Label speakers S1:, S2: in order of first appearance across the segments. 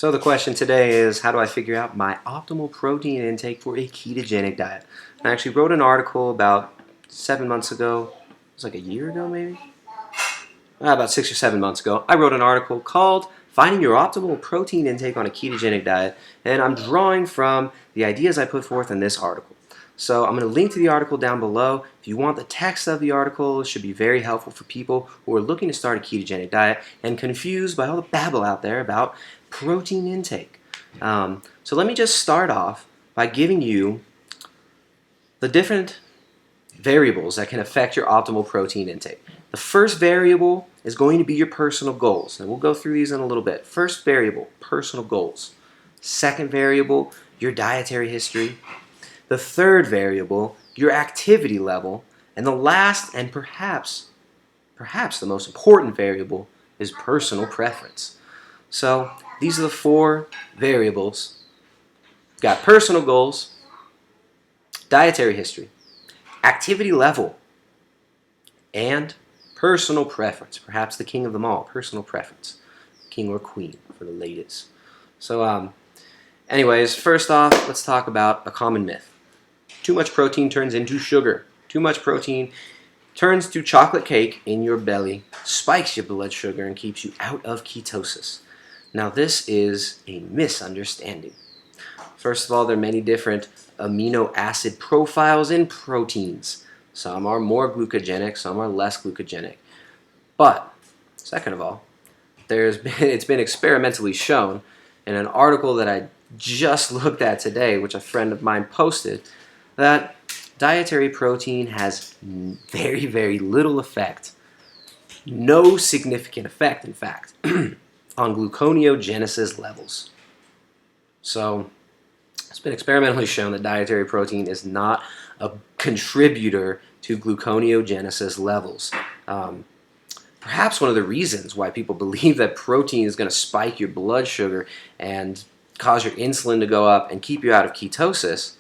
S1: So the question today is, how do I figure out my optimal protein intake for a ketogenic diet? I actually wrote an article about 7 months ago. It was like a year ago maybe? About 6 or 7 months ago. I wrote an article called Finding Your Optimal Protein Intake on a Ketogenic Diet, and I'm drawing from the ideas I put forth in this article. So I'm going to link to the article down below. If you want the text of the article, it should be very helpful for people who are looking to start a ketogenic diet and confused by all the babble out there about protein intake. So let me just start off by giving you the different variables that can affect your optimal protein intake. The first variable is going to be your personal goals, and we'll go through these in a little bit. First variable, personal goals. Second variable, your dietary history. The third variable, your activity level. And the last and perhaps the most important variable is personal preference. So these are the four variables. Got personal goals, dietary history, activity level, and personal preference. Perhaps the king of them all, personal preference. King or queen for the ladies. So anyways, first off, let's talk about a common myth. Too much protein turns into sugar. Too much protein turns to chocolate cake in your belly, spikes your blood sugar, and keeps you out of ketosis. Now this is a misunderstanding. First of all, there are many different amino acid profiles in proteins. Some are more glucogenic, some are less glucogenic. But, second of all, it's been experimentally shown in an article that I just looked at today, which a friend of mine posted, that dietary protein has very, very little effect, no significant effect, in fact, on gluconeogenesis levels. So, it's been experimentally shown that dietary protein is not a contributor to gluconeogenesis levels. Perhaps one of the reasons why people believe that protein is going to spike your blood sugar and cause your insulin to go up and keep you out of ketosis.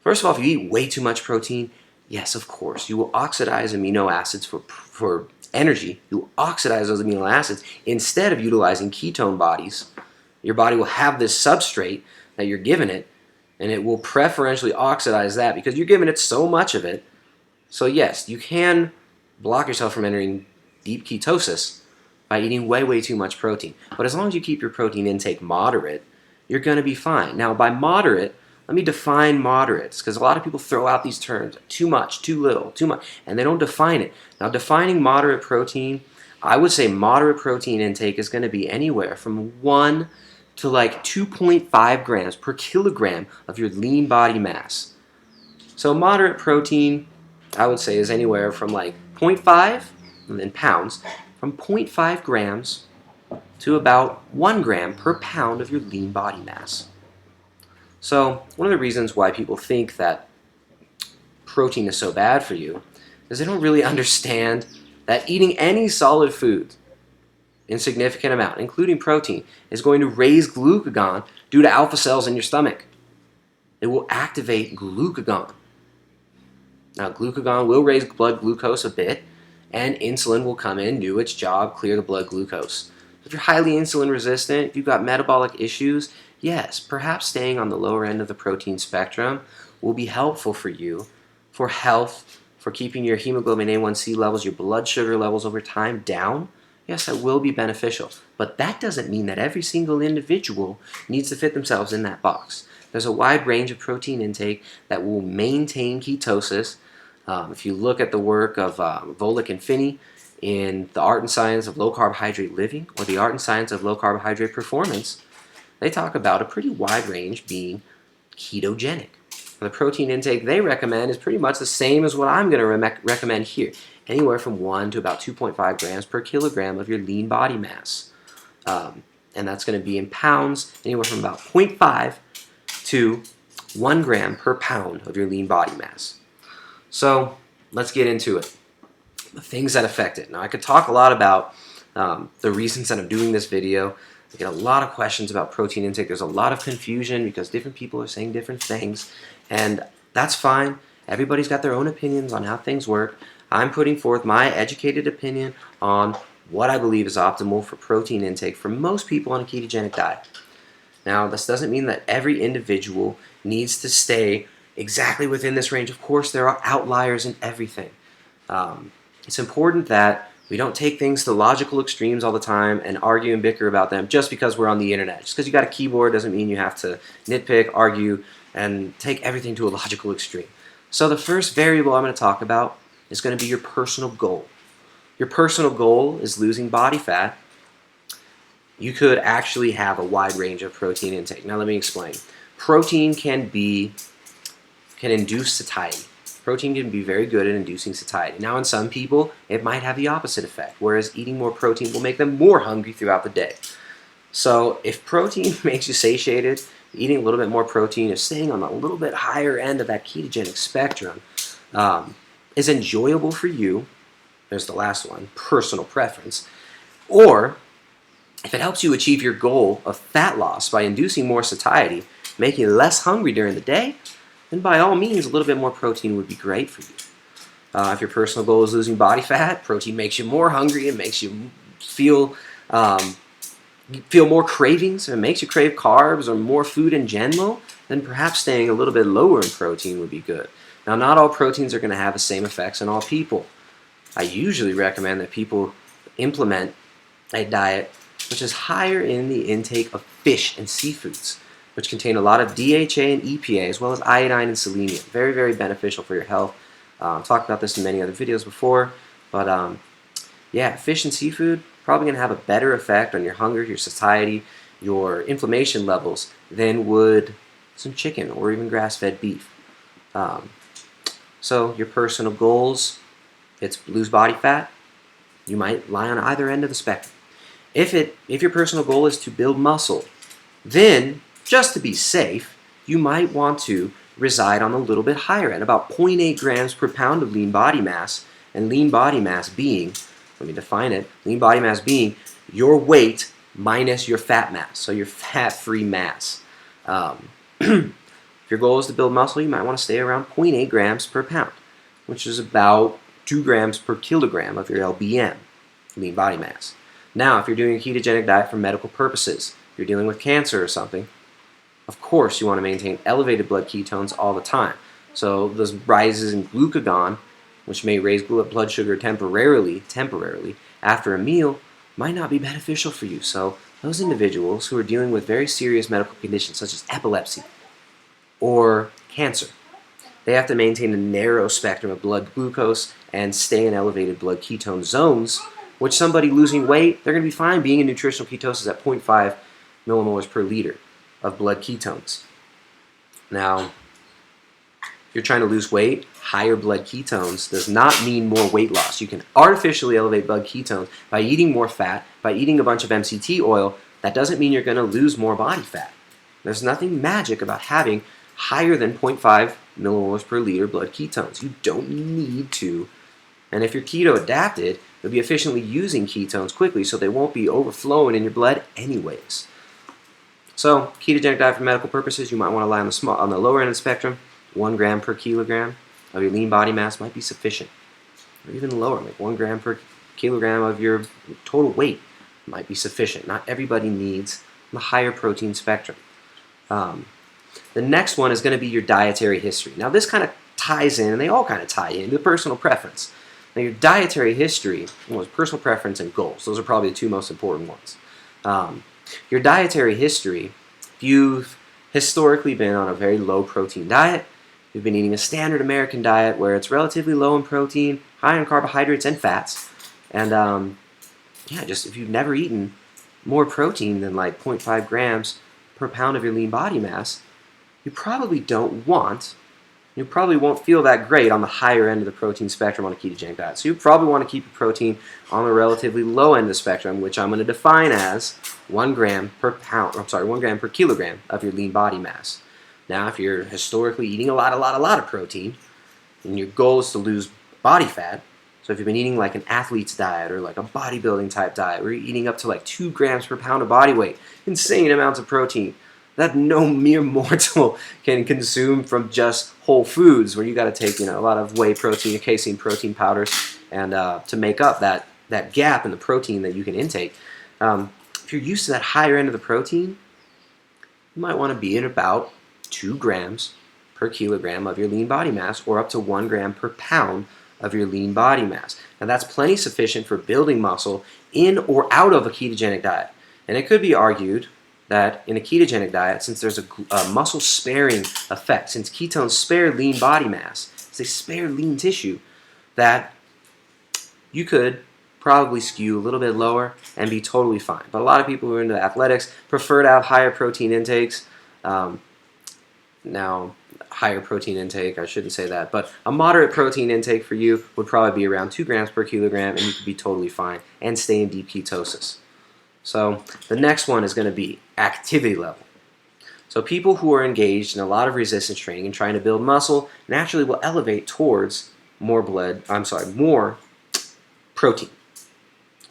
S1: First of all, if you eat way too much protein, yes, of course, you will oxidize amino acids for energy. You will oxidize those amino acids instead of utilizing ketone bodies. Your body will have this substrate that you're giving it, and it will preferentially oxidize that because you're giving it so much of it. So yes, you can block yourself from entering deep ketosis by eating way, way too much protein. But as long as you keep your protein intake moderate, you're going to be fine. Now, by moderate, let me define moderates, because a lot of people throw out these terms, too much, too little, too much, and they don't define it. Now, defining moderate protein, I would say moderate protein intake is going to be anywhere from 1 to like 2.5 grams per kilogram of your lean body mass. So moderate protein, I would say, is anywhere from like 0.5, in pounds, from 0.5 grams to about 1 gram per pound of your lean body mass. So one of the reasons why people think that protein is so bad for you is they don't really understand that eating any solid food in significant amount, including protein, is going to raise glucagon due to alpha cells in your stomach. It will activate glucagon. Now, glucagon will raise blood glucose a bit, and insulin will come in, do its job, clear the blood glucose. If you're highly insulin resistant, if you've got metabolic issues, yes, perhaps staying on the lower end of the protein spectrum will be helpful for you, for health, for keeping your hemoglobin A1C levels, your blood sugar levels over time down. Yes, that will be beneficial, but that doesn't mean that every single individual needs to fit themselves in that box. There's a wide range of protein intake that will maintain ketosis. If you look at the work of Volek and Finney in The Art and Science of Low Carbohydrate Living or The Art and Science of Low Carbohydrate Performance, they talk about a pretty wide range being ketogenic. The protein intake they recommend is pretty much the same as what I'm going to recommend here, anywhere from 1 to about 2.5 grams per kilogram of your lean body mass. And that's going to be in pounds, anywhere from about 0.5 to 1 gram per pound of your lean body mass. So let's get into it. The things that affect it. Now I could talk a lot about the reasons that I'm doing this video. I get a lot of questions about protein intake. There's a lot of confusion because different people are saying different things, and that's fine. Everybody's got their own opinions on how things work. I'm putting forth my educated opinion on what I believe is optimal for protein intake for most people on a ketogenic diet. Now, this doesn't mean that every individual needs to stay exactly within this range. Of course, there are outliers in everything. It's important that we don't take things to logical extremes all the time and argue and bicker about them just because we're on the internet. Just because you got a keyboard doesn't mean you have to nitpick, argue, and take everything to a logical extreme. So the first variable I'm going to talk about is going to be your personal goal. Your personal goal is losing body fat. You could actually have a wide range of protein intake. Now let me explain. Protein can induce satiety. Protein can be very good at inducing satiety. Now in some people, it might have the opposite effect, whereas eating more protein will make them more hungry throughout the day. So if protein makes you satiated, eating a little bit more protein, is staying on a little bit higher end of that ketogenic spectrum, is enjoyable for you. There's the last one, personal preference. Or if it helps you achieve your goal of fat loss by inducing more satiety, making you less hungry during the day, then by all means, a little bit more protein would be great for you. If your personal goal is losing body fat, protein makes you more hungry, it makes you feel more cravings, it makes you crave carbs or more food in general, then perhaps staying a little bit lower in protein would be good. Now, not all proteins are going to have the same effects in all people. I usually recommend that people implement a diet which is higher in the intake of fish and seafoods, which contain a lot of DHA and EPA, as well as iodine and selenium. Very, very beneficial for your health. I've talked about this in many other videos before, but yeah, fish and seafood probably going to have a better effect on your hunger, your satiety, your inflammation levels than would some chicken or even grass-fed beef. So your personal goals, it's lose body fat. You might lie on either end of the spectrum. If your personal goal is to build muscle, then just to be safe, you might want to reside on a little bit higher end, about 0.8 grams per pound of lean body mass, and lean body mass being, let me define it, lean body mass being your weight minus your fat mass, so your fat-free mass. If your goal is to build muscle, you might want to stay around 0.8 grams per pound, which is about 2 grams per kilogram of your LBM, lean body mass. Now, if you're doing a ketogenic diet for medical purposes, if you're dealing with cancer or something, of course you want to maintain elevated blood ketones all the time. So those rises in glucagon, which may raise blood sugar temporarily after a meal, might not be beneficial for you. So those individuals who are dealing with very serious medical conditions such as epilepsy or cancer, they have to maintain a narrow spectrum of blood glucose and stay in elevated blood ketone zones, which somebody losing weight, they're going to be fine being in nutritional ketosis at 0.5 millimolars per liter of blood ketones. Now, if you're trying to lose weight, higher blood ketones does not mean more weight loss. You can artificially elevate blood ketones by eating more fat, by eating a bunch of MCT oil. That doesn't mean you're going to lose more body fat. There's nothing magic about having higher than 0.5 millimolars per liter blood ketones. You don't need to. And if you're keto adapted, you'll be efficiently using ketones quickly, so they won't be overflowing in your blood anyways. So, ketogenic diet for medical purposes, you might want to lie on the lower end of the spectrum. 1 gram per kilogram of your lean body mass might be sufficient. Or even lower, like 1 gram per kilogram of your total weight might be sufficient. Not everybody needs the higher protein spectrum. The next one is going to be your dietary history. Now this kind of ties in, and they all kind of tie in, to personal preference. Now your dietary history, well, personal preference and goals. Those are probably the two most important ones. Your dietary history, if you've historically been on a very low protein diet, you've been eating a standard American diet where it's relatively low in protein, high in carbohydrates and fats, and yeah, just if you've never eaten more protein than like 0.5 grams per pound of your lean body mass, you probably won't feel that great on the higher end of the protein spectrum on a ketogenic diet. So you probably want to keep your protein on the relatively low end of the spectrum, which I'm going to define as 1 gram per kilogram of your lean body mass. Now, if you're historically eating a lot of protein, and your goal is to lose body fat, so if you've been eating like an athlete's diet or like a bodybuilding type diet, where you're eating up to like 2 grams per pound of body weight, insane amounts of protein, that no mere mortal can consume from just whole foods, where you got to take a lot of whey protein, casein protein powders, and to make up that gap in the protein that you can intake. If you're used to that higher end of the protein, you might want to be at about 2 grams per kilogram of your lean body mass, or up to 1 gram per pound of your lean body mass. Now that's plenty sufficient for building muscle in or out of a ketogenic diet. And it could be argued that in a ketogenic diet, since there's a muscle sparing effect, since ketones spare lean body mass, they spare lean tissue, that you could probably skew a little bit lower and be totally fine. But a lot of people who are into athletics prefer to have higher protein intakes. Now, higher protein intake, I shouldn't say that, but a moderate protein intake for you would probably be around 2 grams per kilogram, and you could be totally fine and stay in deep ketosis. So the next one is going to be activity level. So people who are engaged in a lot of resistance training and trying to build muscle naturally will elevate towards more protein.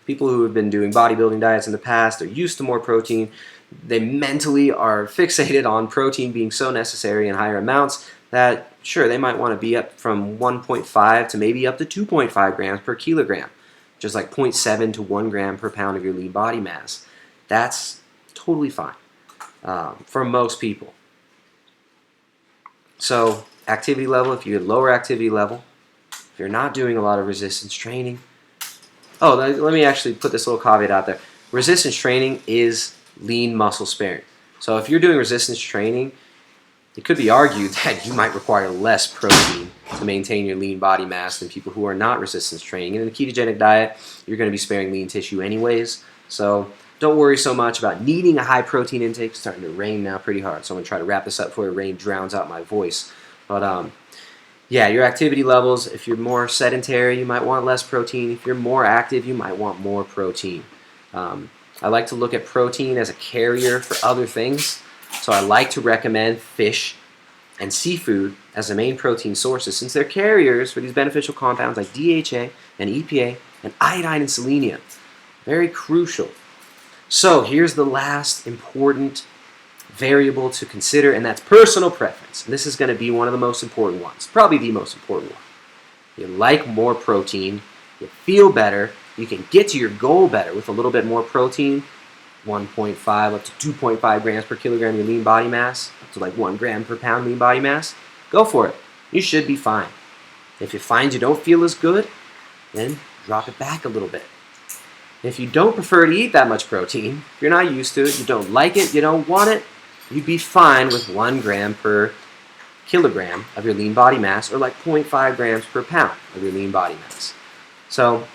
S1: People who have been doing bodybuilding diets in the past are used to more protein. They mentally are fixated on protein being so necessary in higher amounts that, sure, they might want to be up from 1.5 to maybe up to 2.5 grams per kilogram, just like 0.7 to 1 gram per pound of your lean body mass. That's totally fine for most people. So activity level, if you're lower activity level, if you're not doing a lot of resistance training, let me actually put this little caveat out there. Resistance training is lean muscle sparing. So if you're doing resistance training, it could be argued that you might require less protein to maintain your lean body mass than people who are not resistance training. And in a ketogenic diet, you're going to be sparing lean tissue anyways. So don't worry so much about needing a high protein intake. It's starting to rain now pretty hard, so I'm going to try to wrap this up before the rain drowns out my voice. But yeah, your activity levels, if you're more sedentary, you might want less protein. If you're more active, you might want more protein. I like to look at protein as a carrier for other things. So I like to recommend fish and seafood as the main protein sources, since they're carriers for these beneficial compounds like DHA and EPA and iodine and selenium. Very crucial. So here's the last important variable to consider, and that's personal preference. And this is going to be one of the most important ones, probably the most important one. You like more protein, you feel better, you can get to your goal better with a little bit more protein, 1.5 up to 2.5 grams per kilogram of your lean body mass, so like 1 gram per pound lean body mass. Go for it. You should be fine. If you find you don't feel as good, then drop it back a little bit. If you don't prefer to eat that much protein, if you're not used to it, you don't like it, you don't want it, you'd be fine with 1 gram per kilogram of your lean body mass, or like 0.5 grams per pound of your lean body mass. So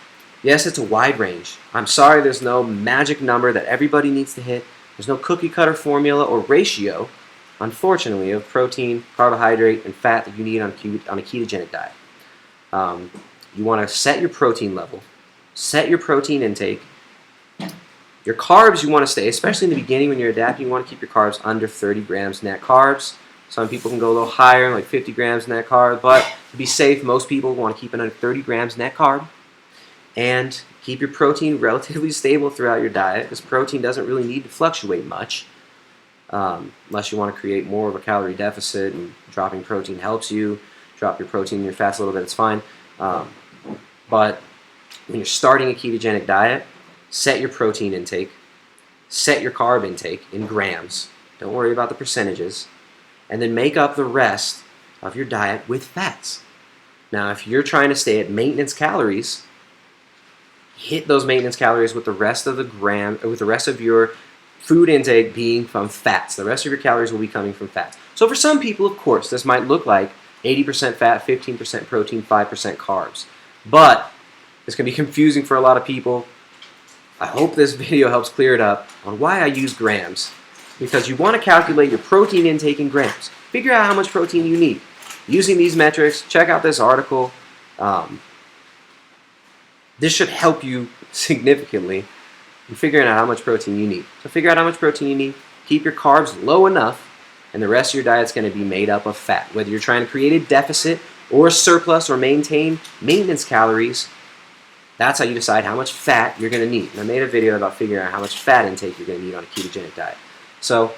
S1: yes, it's a wide range. I'm sorry there's no magic number that everybody needs to hit. There's no cookie cutter formula or ratio, unfortunately, of protein, carbohydrate, and fat that you need on a ketogenic diet. You want to set your protein level, set your protein intake. Your carbs you want to stay, especially in the beginning when you're adapting, you want to keep your carbs under 30 grams net carbs. Some people can go a little higher, like 50 grams net carb, but to be safe, most people want to keep it under 30 grams net carb. And keep your protein relatively stable throughout your diet, because protein doesn't really need to fluctuate much unless you want to create more of a calorie deficit, and dropping protein helps you. Drop your protein and your fats a little bit, it's fine. But when you're starting a ketogenic diet, set your protein intake, set your carb intake in grams. Don't worry about the percentages. And then make up the rest of your diet with fats. Now, if you're trying to stay at maintenance calories, hit those maintenance calories with the rest of your food intake being from fats. The rest of your calories will be coming from fats. So for some people, of course, this might look like 80% fat, 15% protein, 5% carbs. But it's going to be confusing for a lot of people. I hope this video helps clear it up on why I use grams. Because you want to calculate your protein intake in grams. Figure out how much protein you need. Using these metrics, check out this article. This should help you significantly in figuring out how much protein you need. So figure out how much protein you need, keep your carbs low enough, and the rest of your diet's going to be made up of fat. Whether you're trying to create a deficit or a surplus or maintain maintenance calories, that's how you decide how much fat you're going to need. And I made a video about figuring out how much fat intake you're going to need on a ketogenic diet. So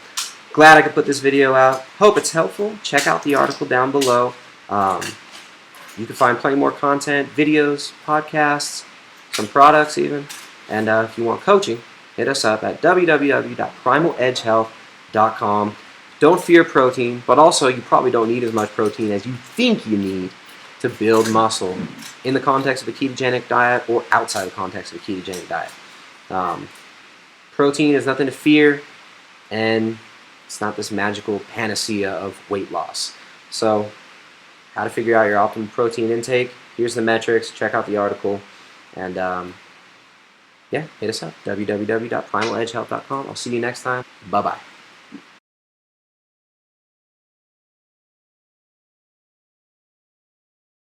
S1: glad I could put this video out. Hope it's helpful. Check out the article down below. You can find plenty more content, videos, podcasts, some products even. And if you want coaching, hit us up at www.primaledgehealth.com. primaledge.com. Don't fear protein, but also you probably don't need as much protein as you think you need to build muscle in the context of a ketogenic diet or outside the context of a ketogenic diet. Protein is nothing to fear, and it's not this magical panacea of weight loss. So, how to figure out your optimum protein intake. Here's the metrics. Check out the article. And yeah, hit us up. www.primaledgehealth.com. I'll see you next time. Bye-bye.